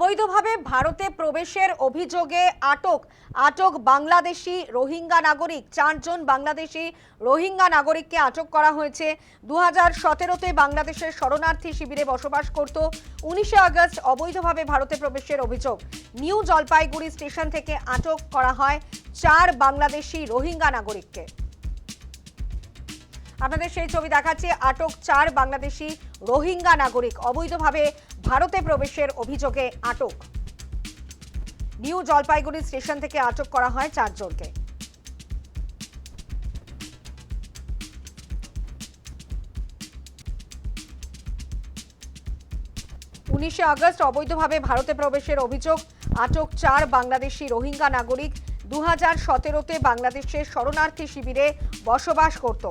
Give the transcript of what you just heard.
অবৈধভাবে ভারতে প্রবেশের অভিযোগে আটক বাংলাদেশি রোহিঙ্গা নাগরিক। 4 জন বাংলাদেশি রোহিঙ্গা নাগরিককে আটক করা হয়েছে। 2017-তে বাংলাদেশের শরণার্থী শিবিরে বসবাস করত। 19শে আগস্ট অবৈধভাবে ভারতে প্রবেশের অভিযোগ। নিউ জলপাইগুড়ি স্টেশন থেকে আটক করা হয় 4 বাংলাদেশি রোহিঙ্গা নাগরিককে। আপনাদের সেই ছবি দেখাচ্ছি। আটক 4 বাংলাদেশি রোহিঙ্গা নাগরিক অবৈধভাবে ভারতে প্রবেশের অভিযোগে আটক। নিউ জলপাইগুড়ি স্টেশন থেকে আটক করা হয় 4 জনকে। উনিশে আগস্ট অবৈধভাবে ভারতে প্রবেশের অভিযোগ। আটক 4 বাংলাদেশি রোহিঙ্গা নাগরিক। 2017-তে বাংলাদেশের শরণার্থী শিবিরে বসবাস করত।